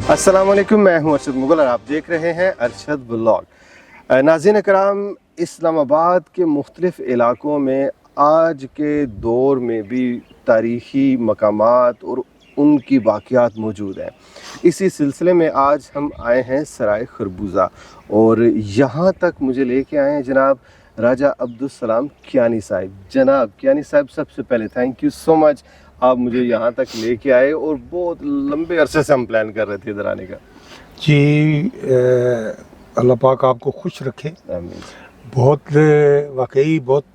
अस्सलाम वालेकुम, मैं हूं अरशद मुगल और आप देख रहे हैं अरशद व्लॉग। नाज़रीन कराम, इस्लामाबाद के मुख्तलिफ़ इलाक़ों में आज के दौर में भी तारीख़ी मकामात और उनकी बाक़ियात मौजूद हैं। इसी सिलसिले में आज हम आए हैं सराय खरबूजा और यहाँ तक मुझे लेके आए हैं जनाब राजा अब्दुल सलाम कियानी साहब। जनाब कियानी साहब, सबसे पहले थैंक यू सो मच, आप मुझे यहाँ तक लेके आए और बहुत लंबे अरसे से हम प्लान कर रहे थे इधर आने का। जी, अल्लाह पाक आपको खुश रखे। आमीन बहुत वाकई बहुत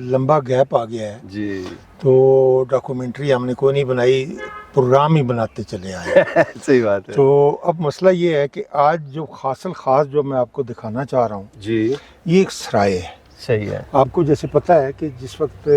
लंबा गैप आ गया है जी। तो डॉक्यूमेंट्री हमने कोई नहीं बनाई, प्रोग्राम ही बनाते चले आए। सही बात है। तो अब मसला ये है कि आज जो ख़ास जो मैं आपको दिखाना चाह रहा हूँ जी, ये एक सराय है। सही है। आपको जैसे पता है कि जिस वक्त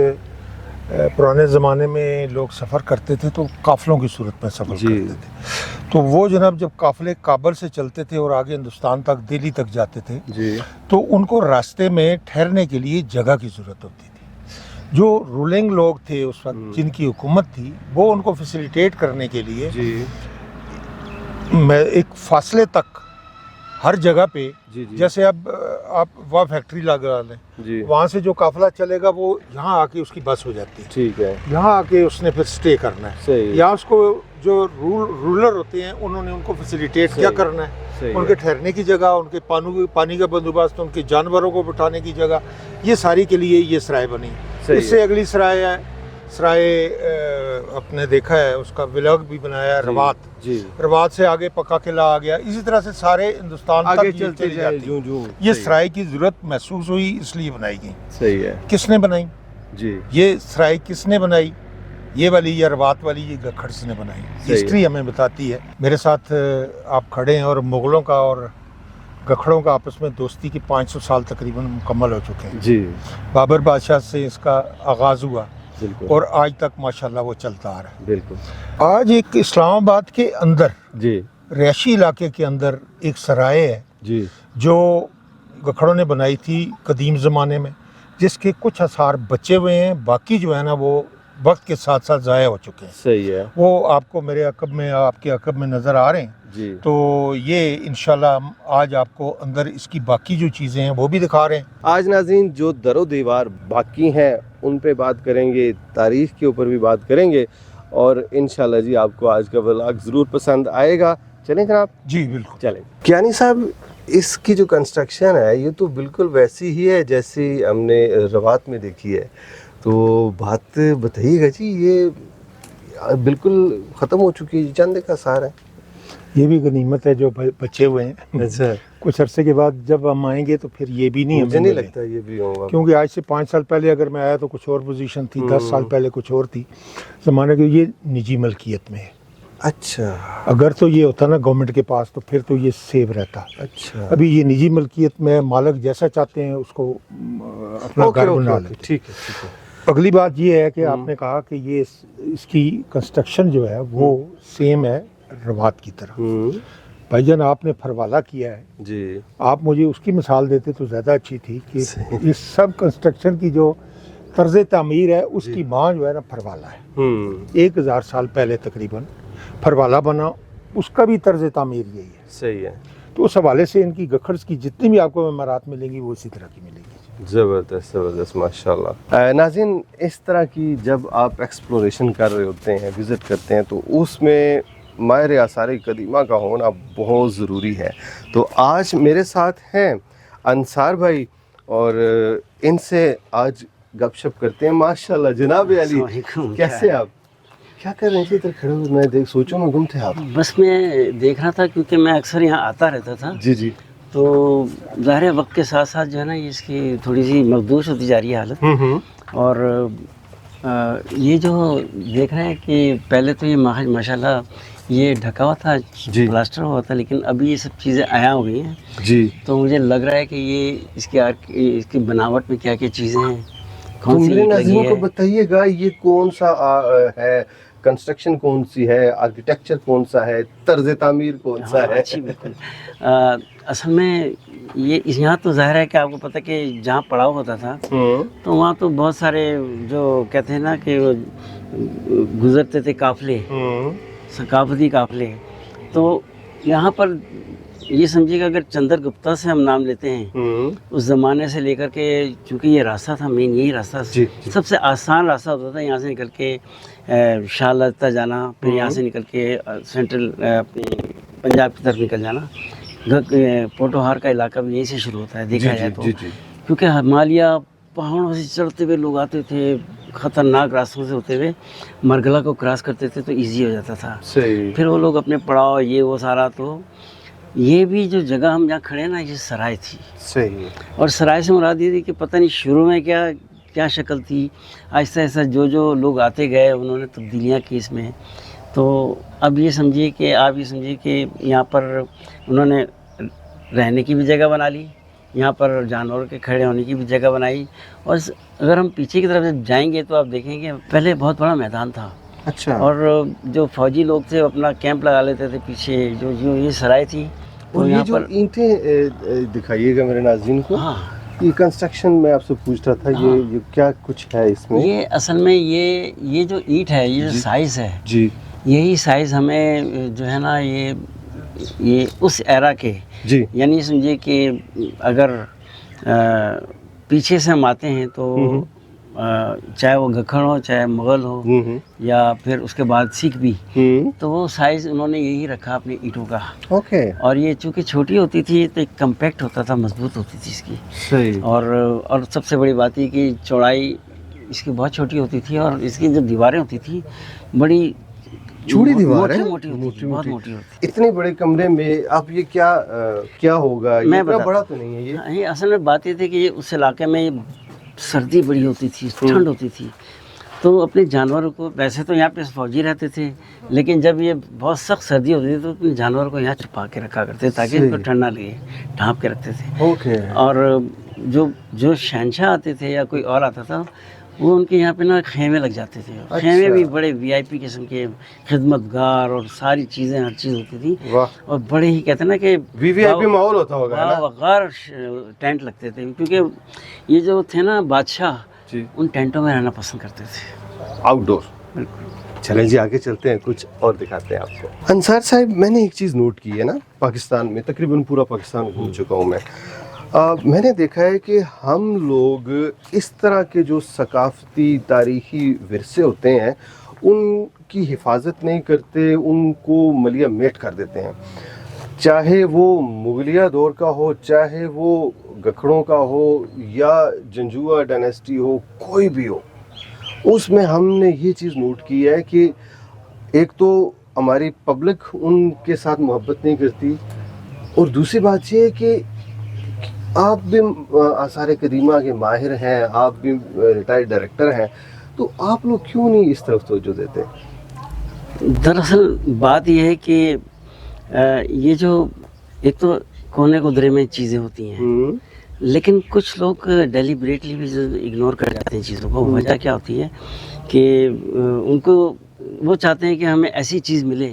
पुराने ज़माने में लोग सफ़र करते थे तो काफ़िलों की सूरत में सफ़र करते थे। तो वो जनाब जब काफ़िले काबुल से चलते थे और आगे हिंदुस्तान तक, दिल्ली तक जाते थे जी, तो उनको रास्ते में ठहरने के लिए जगह की ज़रूरत होती थी। जो रूलिंग लोग थे उस वक्त, जिनकी हुकूमत थी, वो उनको फैसिलिटेट करने के लिए जी, मैं एक फासले तक हर जगह पे, जी, जी, जैसे अब आप वहाँ फैक्ट्री लगा लें, जी, वहाँ से जो काफ़िला चलेगा वो यहाँ आके उसकी बस हो जाती है। ठीक है, यहाँ आके उसने फिर स्टे करना है। सही है, या उसको जो रूलर होते हैं उन्होंने उनको फैसिलिटेट क्या करना है, सही उनके है, ठहरने की जगह, उनके पानी का बंदोबस्त, उनके जानवरों को बिठाने की जगह, ये सारी के लिए ये सराय बनी। सही इससे अगली सराय है सराय अपने देखा है, उसका व्लॉग भी बनाया है, रवात। जी, रवात से आगे पक्का किला आ गया। इसी तरह से सारे हिंदुस्तान आगे तक चलते चली जाए जाती। जूं जूं। ये सही, सराय की ज़रूरत महसूस हुई इसलिए बनाई गई। सही है किसने बनाई जी, ये सराय, किसने बनाई? ये वाली या रवात वाली ये गखड़ ने बनाई। हिस्ट्री हमें बताती है। मेरे साथ आप खड़े हैं और मुग़लों का और गखड़ों का आपस में दोस्ती की 500 साल तकरीबन मुकम्मल हो चुके हैं। जी, बाबर बादशाह से इसका आगाज़ हुआ बिल्कुल, और आज तक माशाल्लाह वो चलता आ रहा है। बिल्कुल, आज एक इस्लामाबाद के अंदर, जी, रिहायशी इलाके के अंदर एक सराय है जी, जो गखड़ों ने बनाई थी कदीम ज़माने में, जिसके कुछ आसार बचे हुए हैं, बाकी जो है ना वो वक्त के साथ साथ ज़ाया हो चुके हैं। सही है वो आपको मेरे अकब में, आपके अकब में नज़र आ रहे हैं। जी। तो ये इंशाल्लाह आज आपको अंदर इसकी बाकी जो चीज़ें हैं वो भी दिखा रहे हैं। आज नाज़रीन जो दरो दीवार बाकी हैं उन पे बात करेंगे, तारीख़ के ऊपर भी बात करेंगे और इंशाल्लाह जी आपको आज का व्लॉग ज़रूर पसंद आएगा। चलें जनाब? जी बिल्कुल। चलें। कियानी साहब, इसकी जो कंस्ट्रक्शन है ये तो बिल्कुल वैसी ही है जैसी हमने रवात में देखी है। तो बात बताइएगा जी, ये बिल्कुल ख़त्म हो चुकी है, चंद का सार है। ये भी गनीमत है जो बचे हुए हैं। अच्छा, कुछ अरसे के बाद जब हम आएंगे तो फिर ये भी नहीं, मुझे हमें नहीं मिले। लगता ये भी होगा, क्योंकि आज से 5 साल पहले अगर मैं आया तो कुछ और पोजीशन थी, 10 साल पहले कुछ और थी। ज़माने की ये निजी मलकियत में है। अच्छा, अगर तो ये होता ना गवर्नमेंट के पास तो फिर तो ये सेव रहता। अच्छा, अभी ये निजी मलकियत में, मालिक जैसा चाहते हैं उसको अपना घर बना लेते। ठीक है, ठीक है। अगली बात ये है कि आपने कहा कि ये इसकी कंस्ट्रक्शन जो है वो सेम है रवात की तरह। भाईजान, आपने फरवाला किया है जी, आप मुझे उसकी मिसाल देते तो ज़्यादा अच्छी थी कि इस सब कंस्ट्रक्शन की जो तर्ज तामीर है उसकी माँ जो है ना फरवाला है। 1000 साल पहले तकरीबन फरवाला बना, उसका भी तर्ज तामीर यही है। सही है। तो उस हवाले से इनकी गखड़ की जितनी भी आपको इमारत मिलेंगी वो इसी तरह की मिलेगी। ज़बरदस्त, ज़बरदस्त, माशाल्लाह। नाज़रीन, इस तरह की जब आप एक्सप्लोरेशन कर रहे होते हैं, विज़िट करते हैं, तो उसमें माहिर आसार कदीमा का होना बहुत ज़रूरी है। तो आज मेरे साथ हैं अंसार भाई और इनसे आज गपशप करते हैं। माशाल्लाह जनाब अली, कैसे आप? क्या कर रहे थे इधर खड़े हुए? मैं देख सोचूं में गुम थे आप। बस मैं देख रहा था क्योंकि मैं अक्सर यहाँ आता रहता था। जी, जी, तो ज़ाहिर है वक्त के साथ साथ जो है ना ये इसकी थोड़ी सी मखदूश होती जा रही है हालत। और ये जो देख रहे हैं कि पहले तो ये माशाल्लाह ये ढका हुआ था, प्लास्टर हुआ था, लेकिन अभी ये सब चीज़ें आया हो गई हैं जी। तो मुझे लग रहा है कि ये इसकी बनावट में क्या क्या चीज़ें हैं, तो मेरे नाज़रीनों को बताइएगा ये कौन सा है, कंस्ट्रक्शन कौन सी है, आर्किटेक्चर कौन सा है, तर्ज तामीर कौन सा है? अच्छी बिल्कुल। असल में ये यहाँ तो ज़ाहिर है कि आपको पता है कि जहाँ पड़ाव होता था तो वहाँ तो बहुत सारे जो कहते हैं ना कि गुजरते थे काफ़िले, सकाफती काफ़िले। तो यहाँ पर یہ سمجھیے کہ اگر چندر گپتا سے ہم نام لیتے ہیں اس زمانے سے لے کر کے، چونکہ یہ راستہ تھا مین، یہی راستہ سب سے آسان راستہ ہوتا تھا، یہاں سے نکل کے شاہ لتا جانا، پھر یہاں سے نکل کے سینٹرل اپنی پنجاب کی طرف نکل جانا۔ پوٹوہار کا علاقہ بھی یہیں سے شروع ہوتا ہے دیکھا جائے تو، کیونکہ ہمالیہ پہاڑوں سے چڑھتے ہوئے لوگ آتے تھے، خطرناک راستوں سے ہوتے ہوئے مرگلا کو کراس کرتے تھے تو ایزی ہو جاتا تھا۔ پھر وہ لوگ اپنے پڑاؤ یہ وہ سارا، تو یہ بھی جو جگہ ہم جہاں کھڑے ہیں نا، یہ سرائے تھی۔ صحیح۔ اور سرائے سے مراد یہ تھی کہ پتہ نہیں شروع میں کیا شکل تھی، آہستہ آہستہ جو لوگ آتے گئے انہوں نے تبدیلیاں کی اس میں۔ تو اب یہ سمجھیے کہ آپ یہ سمجھیے کہ یہاں پر انہوں نے رہنے کی بھی جگہ بنا لی، یہاں پر جانوروں کے کھڑے ہونے کی بھی جگہ بنائی، اور اگر ہم پیچھے کی طرف جائیں گے تو آپ دیکھیں گے پہلے بہت بڑا میدان تھا۔ اچھا۔ اور جو فوجی لوگ تھے اپنا کیمپ لگا لیتے تھے پیچھے، جو یہ سرائے تھی۔ اور یہ جو اینٹیں دکھائیے گا میرے ناظرین کو، یہ کنسٹرکشن میں آپ سے پوچھ رہا تھا، یہ کیا کچھ ہے اس میں؟ یہ اصل میں یہ جو اینٹ ہے، یہ جو سائز ہے، جی، یہی سائز ہمیں جو ہے نا یہ اس ایرا کے، جی، یعنی سمجھیے کہ اگر پیچھے سے ہم آتے ہیں تو چاہے وہ گکھڑ ہو، چاہے مغل ہو، یا پھر اس کے بعد سکھ بھی، تو وہ سائز انہوں نے یہی رکھا اپنی اینٹوں کا۔ اوکے۔ اور یہ چونکہ چھوٹی ہوتی تھی تو ایک کمپیکٹ ہوتا تھا، مضبوط ہوتی تھی اس کی۔ صحیح۔ اور سب سے بڑی بات یہ کہ چوڑائی اس کی بہت چھوٹی ہوتی تھی، اور اس کی جو دیواریں ہوتی تھیں بڑی چوڑی دیوار ہے، موٹی ہوتی تھی، بہت موٹی ہوتی تھی۔ اتنے بڑے کمرے میں اب یہ کیا ہوگا؟ یہ اتنا بڑا تو نہیں ہے یہ اصل میں بات یہ تھی کہ اس علاقے میں سردی بڑی ہوتی تھی، ٹھنڈ ہوتی تھی، تو اپنے جانوروں کو، ویسے تو یہاں پہ فوجی رہتے تھے، لیکن جب یہ بہت سخت سردی ہوتی تھی تو اپنے جانوروں کو یہاں چھپا کے رکھا کرتے تاکہ ان کو ٹھنڈ نہ لگے، ڈھانپ کے رکھتے تھے۔ اوکے۔ اور جو شہنشاہ آتے تھے یا کوئی اور آتا تھا، وہ ان کے یہاں پہ نا خیمے لگ جاتے تھے۔ خیمے بھی بڑے وی آئی پی قسم کے، خدمت گار اور ساری چیزیں، ہر چیز ہوتی تھی، اور بڑے ہی کہتے ہیں نا کہ وی آئی پی ماحول ہوتا ہوگا، وقار ٹینٹ لگتے تھے، کیونکہ یہ جو تھے نا بادشاہ، ان ٹینٹوں میں رہنا پسند کرتے تھے، آؤٹ ڈور۔ چلیں جی آگے چلتے ہیں، کچھ اور دکھاتے ہیں آپ کو۔ انصار صاحب، میں نے ایک چیز نوٹ کی ہے نا، پاکستان میں تقریباً پورا پاکستان گھوم چکا ہوں میں نے دیکھا ہے کہ ہم لوگ اس طرح کے جو ثقافتی تاریخی ورثے ہوتے ہیں ان کی حفاظت نہیں کرتے، ان کو ملیہ میٹ کر دیتے ہیں، چاہے وہ مغلیہ دور کا ہو، چاہے وہ گکھڑوں کا ہو، یا جنجوعہ ڈائنیسٹی ہو، کوئی بھی ہو، اس میں ہم نے یہ چیز نوٹ کی ہے کہ ایک تو ہماری پبلک ان کے ساتھ محبت نہیں کرتی، اور دوسری بات یہ ہے کہ آپ بھی آثار قدیمہ کے ماہر ہیں، آپ بھی ریٹائرڈ ڈائریکٹر ہیں، تو آپ لوگ کیوں نہیں اس طرف توجہ دیتے؟ دراصل بات یہ ہے کہ یہ جو ایک تو کونے قدرے میں چیزیں ہوتی ہیں، لیکن کچھ لوگ ڈیلیبریٹلی بھی اگنور کر جاتے ہیں چیزوں کو۔ وجہ کیا ہوتی ہے کہ ان کو وہ چاہتے ہیں کہ ہمیں ایسی چیز ملے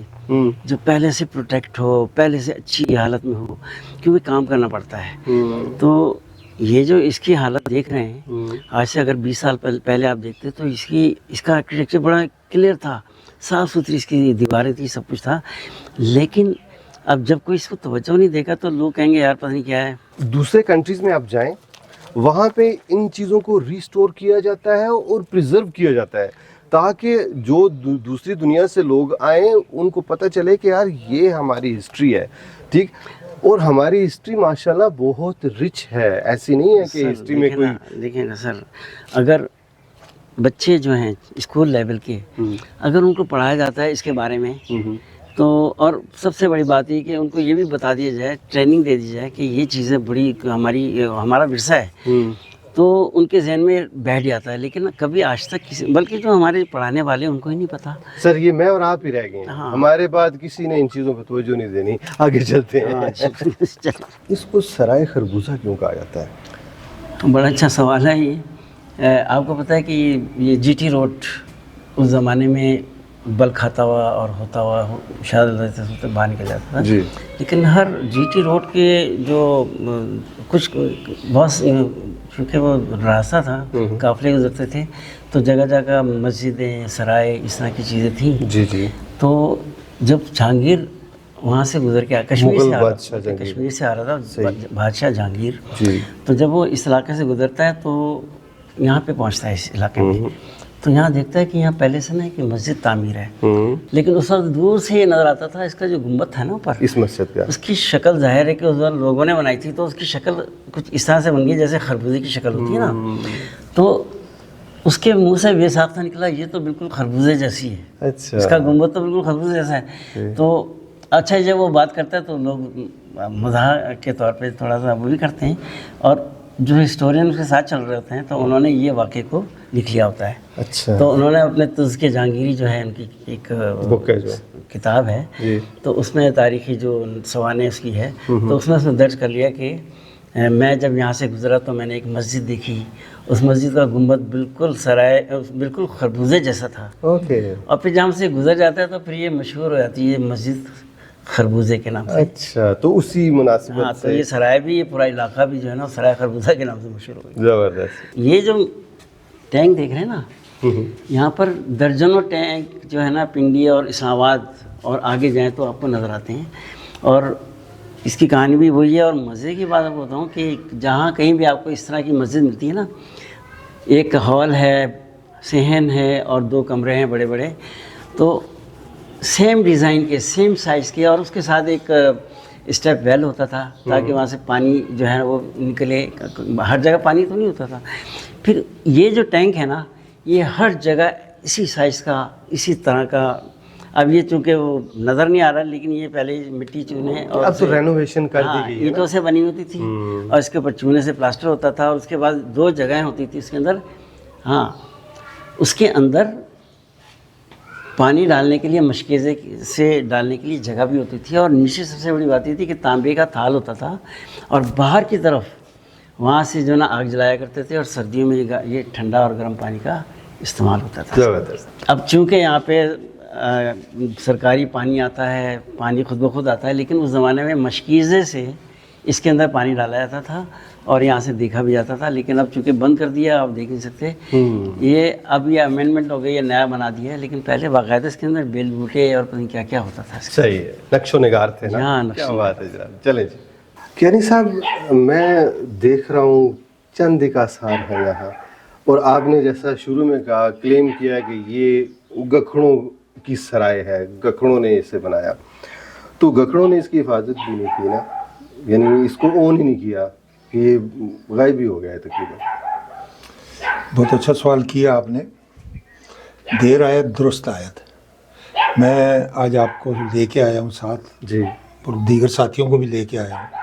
جو پہلے سے پروٹیکٹ ہو، پہلے سے اچھی حالت میں ہو، کیونکہ کام کرنا پڑتا ہے۔ تو یہ جو اس کی حالت دیکھ رہے ہیں، آج سے اگر 20 سال پہلے آپ دیکھتے تو اس کا آرکیٹیکچر بڑا کلیئر تھا، صاف ستھری اس کی دیواریں تھی، سب کچھ تھا، لیکن اب جب کوئی اس کو توجہ نہیں دیکھا تو لوگ کہیں گے یار پتہ نہیں کیا ہے۔ دوسرے کنٹریز میں آپ جائیں، وہاں پہ ان چیزوں کو ریسٹور کیا جاتا ہے اور پریزرو کیا جاتا ہے، تاکہ جو دوسری دنیا سے لوگ آئیں ان کو پتہ چلے کہ یار یہ ہماری ہسٹری ہے، ٹھیک۔ اور ہماری ہسٹری ماشاءاللہ بہت رچ ہے، ایسی نہیں ہے کہ ہسٹری میں کوئی۔ دیکھیں نا سر، اگر بچے جو ہیں اسکول لیول کے، اگر ان کو پڑھایا جاتا ہے اس کے بارے میں، تو اور سب سے بڑی بات یہ کہ ان کو یہ بھی بتا دیا جائے، ٹریننگ دے دی جائے کہ یہ چیزیں بڑی ہمارا ورثہ ہے، تو ان کے ذہن میں بیٹھ جاتا ہے۔ لیکن کبھی آج تک کسی، بلکہ جو ہمارے پڑھانے والے ان کو ہی نہیں پتا۔ سر یہ میں اور آپ ہی رہ گئے ہیں، ہمارے بعد کسی نے ان چیزوں پہ توجہ نہیں دینی۔ آگے چلتے ہیں۔ اس کو سرائے خربوزہ کیوں کہا جاتا ہے؟ بڑا اچھا سوال ہے یہ۔ آپ کو پتہ ہے کہ یہ جی ٹی روڈ اس زمانے میں بل کھاتا ہوا اور ہوتا ہوا شاید باہر نکل جاتا تھا، لیکن ہر جی ٹی روڈ کے جو کچھ بہت، کیونکہ وہ راستہ تھا، قافلے گزرتے تھے، تو جگہ جگہ مسجدیں، سرائے، اس طرح کی چیزیں تھیں۔ جی جی۔ تو جب جہانگیر وہاں سے گزر کے کشمیر سے بادشاہ جہانگیر، کشمیر سے آ رہا تھا بادشاہ جہانگیر. جی. تو جب وہ اس علاقے سے گزرتا ہے تو یہاں پہ پہنچتا ہے اس علاقے میں، تو یہاں دیکھتا ہے کہ یہاں پہلے سے نا ایک مسجد تعمیر ہے، لیکن اس وقت دور سے یہ نظر آتا تھا اس کا جو گنبد تھا نا اوپر، اس مسجد کا اس کی شکل ظاہر ہے کہ اس وقت لوگوں نے بنائی تھی تو اس کی شکل کچھ اس طرح سے بن گئی جیسے خربوزے کی شکل ہوتی ہے نا. تو اس کے منہ سے بے ساختہ نکلا یہ تو بالکل خربوزے جیسی ہے، اچھا اس کا گنبد تو بالکل خربوزے جیسا ہے. تو اچھا جب وہ بات کرتا ہے تو لوگ مزاح کے طور پہ تھوڑا سا وہ بھی کرتے ہیں، اور جو ہسٹورین اس کے ساتھ چل رہے ہوتے ہیں تو انہوں نے یہ واقعے کو لکھ لیا ہوتا ہے. اچھا تو انہوں نے اپنے تذکرہ جہانگیری جو ہے ان کی ایک بک ہے جو کتاب ہے، جی تو اس میں تاریخی جو سوانح اس کی ہے تو اس میں درج کر لیا کہ میں جب یہاں سے گزرا تو میں نے ایک مسجد دیکھی، اس مسجد کا گنبد بالکل سرائے بالکل خربوزے جیسا تھا. اوکے. اور پھر جب ہم سے گزر جاتا ہے تو پھر یہ مشہور ہو جاتی ہے یہ مسجد خربوزے کے نام سے. اچھا تو اسی مناسبت ہاں، تو یہ سرائے بھی، یہ پورا علاقہ بھی جو ہے نا سرائے خربوزہ کے نام سے مشہور ہو گیا. زبردست. یہ جو ٹینک دیکھ رہے ہیں نا، یہاں پر درجنوں ٹینک جو ہے نا پنڈی اور اسلام آباد اور آگے جائیں تو آپ کو نظر آتے ہیں. اور اس کی کہانی بھی وہی ہے. اور مزے کی بات آپ کو بتاؤں کہ جہاں کہیں بھی آپ کو اس طرح کی مسجد ملتی ہے نا، ایک ہال ہے، صحن ہے اور 2 کمرے ہیں بڑے بڑے، تو سیم ڈیزائن کے، سیم سائز کے، اور اس کے ساتھ ایک اسٹیپ ویل ہوتا تھا تاکہ وہاں سے پانی جو ہے وہ نکلے. ہر جگہ پانی تو نہیں ہوتا تھا. پھر یہ جو ٹینک ہے نا یہ ہر جگہ اسی سائز کا، اسی طرح کا. اب یہ چونکہ وہ نظر نہیں آ رہا لیکن یہ پہلے مٹی چونے اور اب تو رینوویشن کر دی گئی ہے، اینٹوں سے بنی ہوتی تھی اور اس کے اوپر چونے سے پلاسٹر ہوتا تھا. اور اس کے بعد 2 جگہیں ہوتی تھی اس کے اندر. ہاں، اس کے اندر پانی ڈالنے کے لیے مشکیزے سے ڈالنے کے لیے جگہ بھی ہوتی تھی. اور نیچے سب سے بڑی بات یہ تھی کہ تانبے کا تھال ہوتا تھا اور باہر کی طرف وہاں سے جو نا آگ جلایا کرتے تھے اور سردیوں میں یہ ٹھنڈا اور گرم پانی کا استعمال ہوتا تھا. زبردست. اب چونکہ یہاں پہ سرکاری پانی آتا ہے، پانی خود بخود آتا ہے، لیکن اس زمانے میں مشکیزے سے اس کے اندر پانی ڈالا جاتا تھا اور یہاں سے دیکھا بھی جاتا تھا. لیکن اب چونکہ بند کر دیا، آپ دیکھ نہیں سکتے. یہ اب یہ امینڈمنٹ ہو گئی، یہ نیا بنا دیا ہے، لیکن پہلے باقاعدہ اس کے اندر بیل بوٹے اور پتہ نہیں کیا کیا ہوتا تھا. صحیح ہے، نقش و نگار تھے نا. ہاں، نقش و کیا نگار. بات ہے جناب. چلیں جی. کیانی صاحب، میں دیکھ رہا ہوں چند ایک آثار ہیں یہاں، اور آپ نے جیسا شروع میں کہا، کلیم کیا کہ یہ گکھڑوں کی سرائے ہے، گکھڑوں نے اسے بنایا. تو گکھڑوں نے اس کی حفاظت بھی نہیں کی نا، یعنی اس کو اون ہی نہیں کیا کہ یہ غائب ہی ہو گیا ہے تقریباً. بہت اچھا سوال کیا آپ نے. دیر آیت درست آیت. میں آج آپ کو لے کے آیا ہوں ساتھ، جی، اور دیگر ساتھیوں کو بھی لے کے آیا ہوں.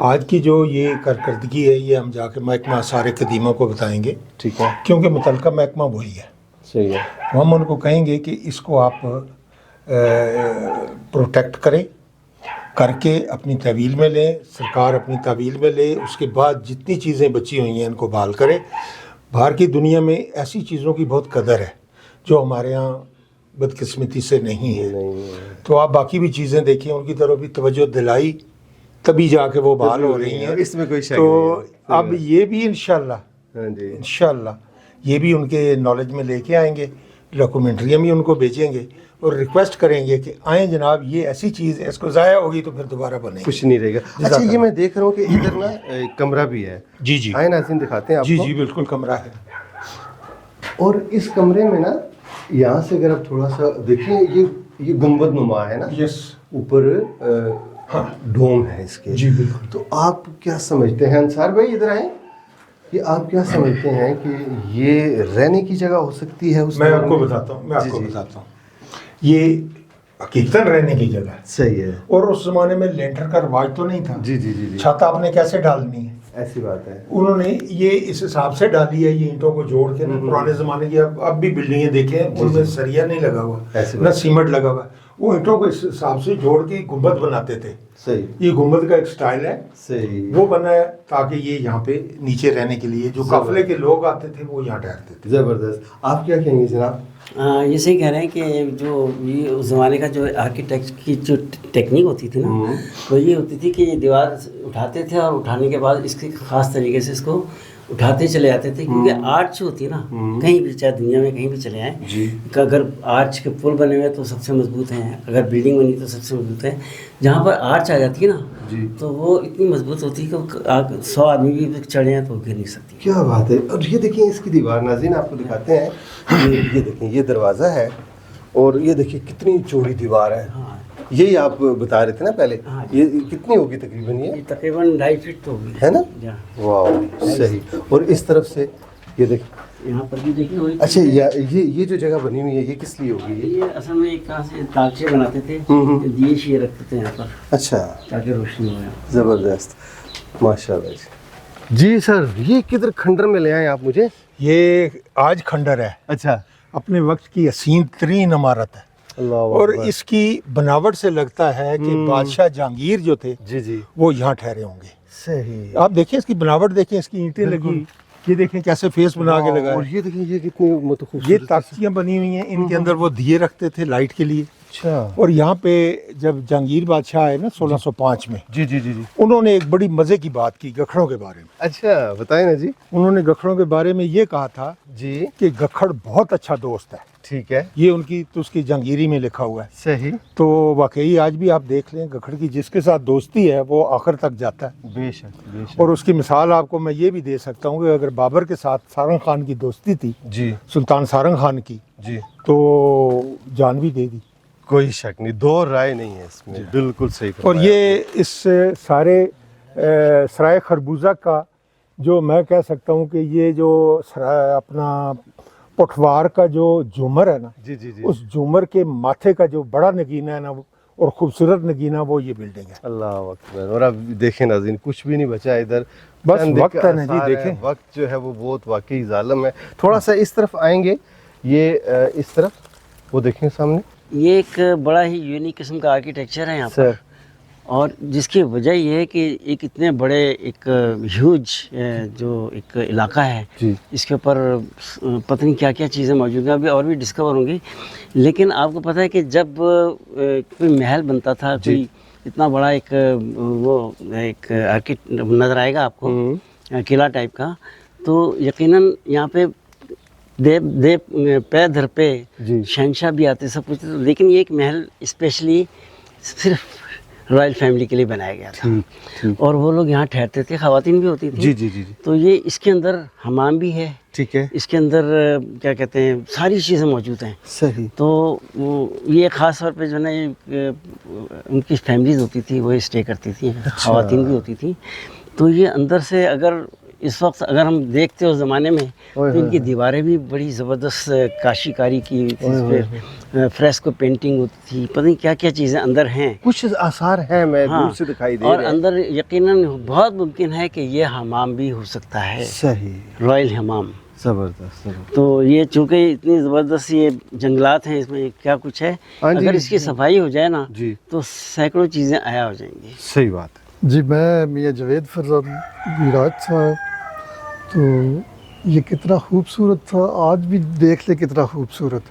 آج کی جو یہ کارکردگی ہے یہ ہم جا کے محکمہ آثار قدیمہ کو بتائیں گے، ٹھیک ہے. کیونکہ متعلقہ محکمہ وہی ہے. صحیح ہے. ہم ان کو کہیں گے کہ اس کو آپ پروٹیکٹ کریں، کر کے اپنی تحویل میں لیں، سرکار اپنی تحویل میں لے. اس کے بعد جتنی چیزیں بچی ہوئی ہیں ان کو بحال کرے. باہر کی دنیا میں ایسی چیزوں کی بہت قدر ہے جو ہمارے ہاں بدقسمتی سے نہیں ہے. تو آپ باقی بھی چیزیں دیکھیں، ان کی طرف بھی توجہ دلائی تبھی جا کے وہ بحال ہو رہی ہیں. اس میں کوئی شک تو نہیں ہے. اب یہ بھی انشاءاللہ ہاں جی، انشاءاللہ یہ بھی ان کے نالج میں لے کے آئیں گے. ڈاکومنٹریاں بھی ان کو بھیجیں گے اور ریکویسٹ کریں گے کہ آئیں جناب، یہ ایسی چیز ہے، اس کو ضائع ہوگی تو پھر دوبارہ بنے کچھ نہیں رہے گا. اچھا، یہ میں دیکھ رہا ہوں کہ ادھر نا ایک کمرہ بھی ہے. جی جی آئیں ناظرین دکھاتے ہیں آپ جی کو. جی بالکل کمرہ ہے. اور اس کمرے میں نا یہاں سے اگر آپ تھوڑا سا دیکھیں، یہ گنبد نما ہے نا، یس، اوپر ڈوم ہے اس کے. جی بالکل. تو آپ کیا سمجھتے ہیں انصار بھائی، ادھر آئیں، کہ آپ کیا سمجھتے ہیں کہ یہ رہنے کی جگہ ہو سکتی ہے؟ اس میں آپ کو بتاتا ہوں، یہ حقیقتاً رہنے کی جگہ ہے. صحیح ہے. اور اس زمانے میں لینٹر کا رواج تو نہیں تھا. جی جی جی جی، چھت آپ نے کیسے ڈالنی ہے؟ ایسی بات ہے. انہوں نے یہ اس حساب سے ڈالی ہے، یہ اینٹوں کو جوڑ کے نا. پرانے زمانے کی اب بھی بلڈنگیں دیکھیں ان میں سریا نہیں لگا ہوا، نہ سیمنٹ لگا ہوا. وہ اینٹوں کو اس حساب سے جوڑ کے گنبد بناتے تھے. صحیح. یہ گنبد کا ایک سٹائل ہے. صحیح. وہ بنا ہے تاکہ یہ یہاں پہ نیچے رہنے کے لیے جو قافلے کے لوگ آتے تھے وہ یہاں ٹھہرتے تھے. زبردست. آپ کیا کہیں گے جناب؟ یہ صحیح کہہ رہے ہیں کہ جو یہ اس زمانے کا جو آرکیٹیکٹ کی جو ٹیکنیک ہوتی تھی نا، وہ یہ ہوتی تھی کہ یہ دیوار اٹھاتے تھے اور اٹھانے کے بعد اس کے خاص طریقے سے اس کو उठाते चले जाते थे, क्योंकि आर्च होती है ना, कहीं भी चाहे दुनिया में कहीं भी चले आए, कि अगर आर्च के पुल बने हुए तो सबसे मजबूत हैं, अगर बिल्डिंग बनी तो सबसे मजबूत है। जहाँ पर आर्च आ जाती है ना तो वो इतनी मजबूत होती है कि 100 आदमी भी चढ़े हैं तो गिर नहीं सकती। क्या बात है। और ये देखिए इसकी दीवार, नाज़रीन आपको दिखाते हैं, ये देखिए ये दरवाज़ा है और ये देखिए कितनी चौड़ी दीवार है। हाँ, यही आप बता रहे थे ना पहले। हाँ, ये कितनी होगी तकरीबन? ये तकरीबन 2.5 फीट तो होगी, है ना? या वाह, सही। और इस तरफ से ये देखिए, यहाँ पर भी देखिए वही। अच्छा ये जो जगह बनी हुई है ये किस लिए होगी? ये असल में एक तरह से तालचे बनाते थे, दिए शिए रखते थे यहाँ पर, अच्छा, ताकि रोशनी हो। ज़बरदस्त, माशाल्लाह जी। सर ये किधर खंडर में ले आए आप मुझे? ये आज खंडर है, अच्छा, अपने वक्त की हसीन तरीन इमारत है, अल्लाह और अकबर। इसकी बनावट से लगता है कि बादशाह जहांगीर जो थे जी वो यहाँ ठहरे होंगे। सही। आप देखिए इसकी बनावट, देखें इसकी ईंटें लगी, ये देखें कैसे फेस बना के लगा और है। ये देखिए ये कितनी मतलब ये खूबसूरत। ताकतियाँ बनी हुई हैं, इनके अंदर वो दिए रखते थे लाइट के लिए। अच्छा, और यहाँ पे जब जहांगीर बादशाह आए ना 1605 में, जी जी जी जी। उन्होंने एक बड़ी मज़े की बात की गखड़ों के बारे में। अच्छा, बताएं ना जी। उन्होंने गखड़ों के बारे में ये कहा था जी, कि गखड़ बहुत अच्छा दोस्त है। ठीक है, ये उनकी तो उसकी जहांगीरी में लिखा हुआ है। सही। तो वाकई आज भी आप देख लें, गखड़ की जिसके साथ दोस्ती है वो आखिर तक जाता है। बेशक बेशक। और उसकी मिसाल आपको मैं ये भी दे सकता हूँ कि अगर बाबर के साथ सारंग खान की दोस्ती थी, जी सुल्तान सारंग खान की, जी, तो जान भी दे दी। कोई शक नहीं, दो राय नहीं है इसमें, बिल्कुल सही। और ये इस सारे सराय खरबूजा का जो मैं कह सकता हूँ कि ये जो अपना पटवार का जो झूमर है ना, जी जी जी, उस झूमर के माथे का जो बड़ा नगीना है ना और खूबसूरत नगीना, वो ये बिल्डिंग है। अल्लाह अकबर। और अब देखें नाज़रीन, कुछ भी नहीं बचा इधर, बस चंद वक्त एक है ना जी, आसार है। देखें। वक्त जो है वो बहुत वाकई जालिम है। थोड़ा सा इस तरफ आएंगे, ये इस तरफ, वो देखें सामने। ये एक बड़ा ही यूनिक किस्म का आर्किटेक्चर है यहाँ पर, सर, और जिसकी वजह ये है कि एक इतने बड़े एक ह्यूज जो एक इलाका है, जी इसके ऊपर पता नहीं क्या क्या चीज़ें मौजूद हैं, अभी और भी डिस्कवर होंगी। लेकिन आपको पता है कि जब कोई महल बनता था, कोई इतना बड़ा एक वो एक आर्किट नज़र आएगा आपको, किला टाइप का, तो यकीनन यहाँ पे देव पैर धर पे जी, शहंशाह भी आते, सब कुछ। लेकिन ये एक महल स्पेशली सिर्फ रॉयल फैमिली के लिए बनाया गया था, ठीक, और वो लोग यहाँ ठहरते थे, ख़वातीन भी होती थी। जी जी जी जी, तो ये इसके अंदर हमाम भी है, ठीक है, इसके अंदर क्या कहते हैं, सारी चीज़ें मौजूद हैं। सही। तो ये ख़ास तौर पे जो है ना, ये उनकी फैमिलीज होती थी, वो स्टे करती थी, ख़वातीन भी होती थी। तो ये अंदर से अगर इस वक्त अगर हम देखते उस ज़माने में, तो इनकी दीवारें भी बड़ी ज़बरदस्त काशीकारी की, इस पे फ्रेस्को पेंटिंग होती थी, पता नहीं क्या क्या चीज़ें अंदर हैं, कुछ आसार हैं, मैं हाँ, दूर से दिखाई दे और रहे हैं। अंदर यकीनन बहुत मुमकिन है कि ये हमाम भी हो सकता है, सही, रॉयल हमाम। ज़बरदस्त ज़बरदस्त। तो ये चूँकि इतनी ज़बरदस्त ये जंगलात हैं, इसमें क्या कुछ है, हाँ जी, अगर इसकी सफाई हो जाए ना, जी, तो सैकड़ों चीज़ें आया हो जाएंगी। सही बात है। जी, मैं मियाँ जावेद फरजाद विराज साहब। तो ये कितना खूबसूरत था, आज भी देख ले कितना खूबसूरत।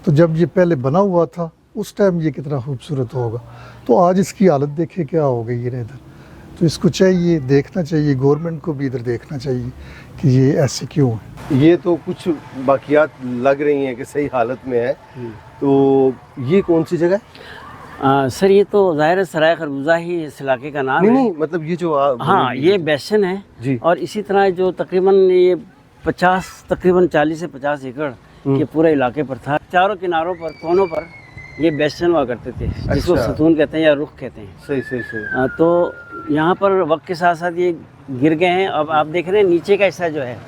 तो जब ये पहले बना हुआ था उस टाइम ये कितना खूबसूरत होगा, तो आज इसकी हालत देखे क्या हो गई है इधर। तो इसको चाहिए, देखना चाहिए, गवर्नमेंट को भी इधर देखना चाहिए कि ये ऐसे क्यों है। ये तो कुछ बाकियात लग रही हैं कि सही हालत में है। तो ये कौन सी जगह है? सर ये तो ज़ाहिर है सराय खरबूजा ही इस इलाके का नाम नहीं है। नहीं, मतलब ये जो हाँ, ये बेसन है जी, और इसी तरह जो तकरीबन ये 40 से 50 एकड़ के पूरे इलाके पर था। चारों किनारों पर, कोनों पर ये बेसन हुआ करते थे, जिसको अच्छा। सतून कहते हैं या रुख कहते हैं। सही सही सही। तो यहाँ पर वक्त के साथ साथ ये गिर गए हैं। अब आप देख रहे हैं नीचे का हिस्सा जो है,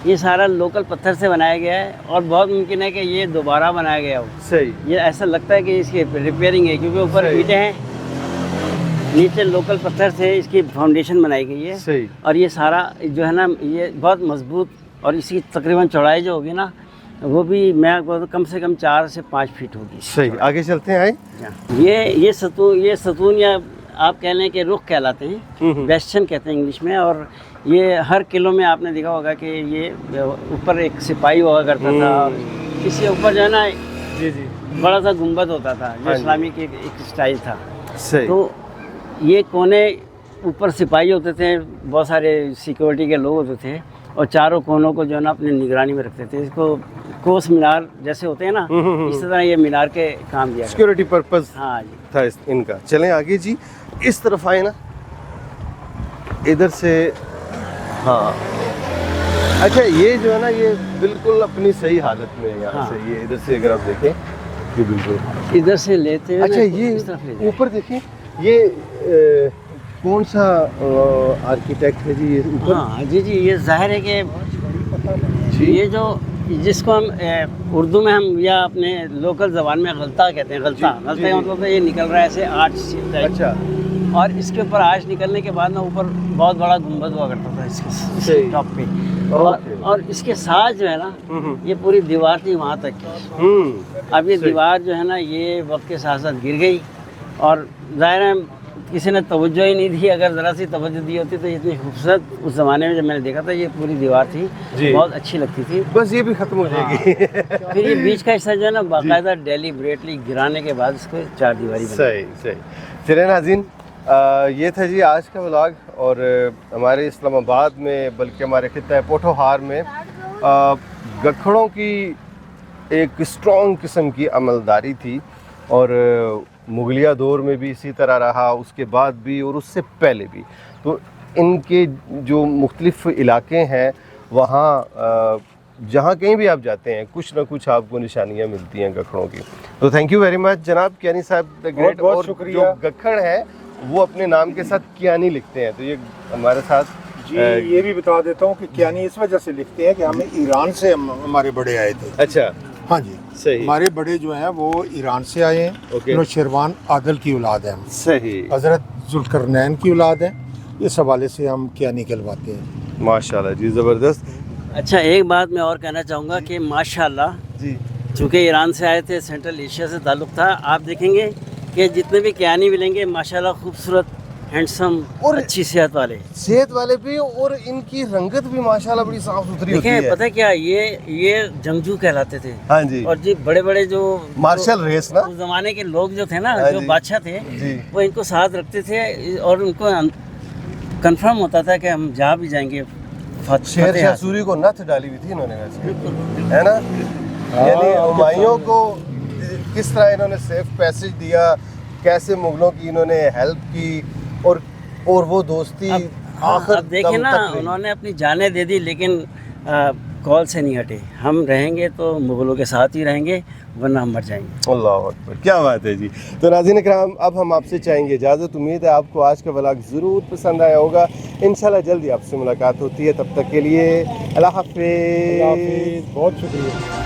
ये सारा लोकल पत्थर से बनाया गया है, और बहुत मुमकिन है कि ये दोबारा बनाया गया हो। सही। ये ऐसा लगता है कि इसकी रिपेयरिंग है, क्योंकि ऊपर सही। ईंटें हैं, नीचे लोकल पत्थर से इसकी फाउंडेशन बनाई गई है। सही। और ये सारा जो है ना, ये बहुत मजबूत, और इसकी तकरीबन चौड़ाई जो होगी ना, वो भी मैं आपको कम से कम 4 से 5 फीट होगी। सही। आगे चलते हैं, आए। ये सतून या आप कह लें कि रुख कहलाते हैं, बेस्टन कहते हैं इंग्लिश में। और ये हर किलो में आपने देखा होगा कि ये ऊपर एक सिपाही हुआ करता था, और इसके ऊपर जो है ना, जी जी, बड़ा सा गुंबद होता था, जो इस्लामी की एक स्टाइल था। सही। तो ये कोने ऊपर सिपाही होते थे, बहुत सारे सिक्योरिटी के लोग होते थे, और चारों कोनों को जो है ना अपनी निगरानी में रखते थे। इसको कोस मीनार जैसे होते हैं ना, इस तरह ये मीनार के काम दिया गया। सिक्योरिटी पर्पस हाँ जी। था इनका। चलें आगे जी, इस तरफ आए ना, इधर से। हाँ अच्छा, ये जो है ना ये बिल्कुल अपनी सही हालत में है यहाँ हाँ। से। ये इधर से अगर आप देखें, ये बिल्कुल। इधर से लेते हैं अच्छा, ये इस तरफ ले जाएं। ऊपर देखें, ये कौन सा आर्किटेक्ट है जी ये ऊपर? हाँ जी जी, ये जाहिर है कि जी। ये जो जिसको हम उर्दू में हम या अपने लोकल ज़बान में गलता कहते हैं, गलता जी, गलता जी, का मतलब तो ये निकल रहा है ऐसे आर्च टाइप। अच्छा, और इसके ऊपर आर्च निकलने के बाद ना ऊपर बहुत बड़ा गुंबद हुआ करता था सही। इसके टॉप पे। ओके। और इसके साथ जो है ना, ये पूरी दीवार थी वहाँ तक की। अब ये सही। दीवार जो है ना ये वक्त के साथ साथ गिर गई, और ज़ाहिर है किसी ने तवज्जो ही नहीं दी। अगर ज़रा सी तवज्जो दी होती तो इतनी खूबसूरत उस ज़माने में जब मैंने देखा था, ये पूरी दीवार थी, जी। बहुत अच्छी लगती थी। बस ये भी खत्म हो जाएगी। फिर ये बीच का हिस्सा जो है ना बाकायदा डेलीबरेटली गिराने के बाद इसको चार दीवारी बनी। सही सही। चलिए नाज़रीन, ये था जी आज का व्लॉग। और हमारे इस्लामाबाद में, बल्कि हमारे खित्ता पोठोहार में गखड़ों की एक स्ट्रॉन्ग किस्म की अमलदारी थी। और मुगलिया दौर में भी इसी तरह रहा, उसके बाद भी और उससे पहले भी। तो इनके जो मुख्तलिफ़ इलाके हैं वहाँ जहाँ कहीं भी आप जाते हैं कुछ ना कुछ आपको निशानियाँ मिलती हैं गखड़ों की। तो थैंक यू वेरी मच जनाब कियानी साहब द ग्रेट। बहुत और शुक्रिया। जो गखड़ है वो अपने नाम के साथ कियानी लिखते हैं, तो ये हमारे साथ जी ये भी बता देता हूँ कि कियानी इस वजह से लिखते हैं कि हमें ईरान से हमारे बड़े आए थे। अच्छा, हाँ जी, सही। हमारे बड़े जो हैं वो ईरान से आए हैं। ओके। नौशेरवान आदल की औलाद है, हम सही, हज़रत जुल्करनैन की औलाद है। इस हवाले से हम कियानी कहलवाते हैं। माशाल्लाह जी, ज़बरदस्त अच्छा, एक बात मैं और कहना चाहूँगा कि माशाल्लाह, जी। चूँकि ईरान से आए थे, सेंट्रल एशिया से ताल्लुक़ था, आप देखेंगे कि जितने भी कियानी मिलेंगे माशाल्लाह खूबसूरत, हैंडसम और अच्छी सेहत वाले। सेहत वाले भी, और इनकी रंगत भी माशाल्लाह बड़ी साफ सुथरी होती देखें, है। पता है क्या, ये जंगजू कहलाते थे। हाँ जी, और जी बड़े बड़े जो मार्शल रेस ना। उस ज़माने के लोग जो थे ना, हाँ जो जी। बादशाह थे, जी। वो इनको साथ रखते थे और उनको कंफर्म होता था कि हम जहाँ भी जाएंगे शेर फतेह शाह हासिल। सूरी को नथ डाली हुई थी इन्होंने वैसे, बिल्कुल। है ना। यानी और हुमायूं को किस तरह इन्होंने सेफ पैसेज दिया, कैसे मुगलों की इन्होंने हेल्प की, और वो दोस्ती आखिर अब देखिए दम ना, तक रही। उन्होंने अपनी जानें दे दी, लेकिन कॉल से नहीं हटे। हम रहेंगे तो मुगलों के साथ ही रहेंगे, वरना हम मर जाएंगे। अल्लाह अकबर, क्या बात है जी। तो नाज़रीन इकराम, अब हम आपसे चाहेंगे इजाज़त। उम्मीद है आपको आज का व्लॉग ज़रूर पसंद आया होगा। इंशाल्लाह जल्दी आपसे मुलाकात होती है, तब तक के लिए अल्लाह हाफ़िज़। बहुत शुक्रिया।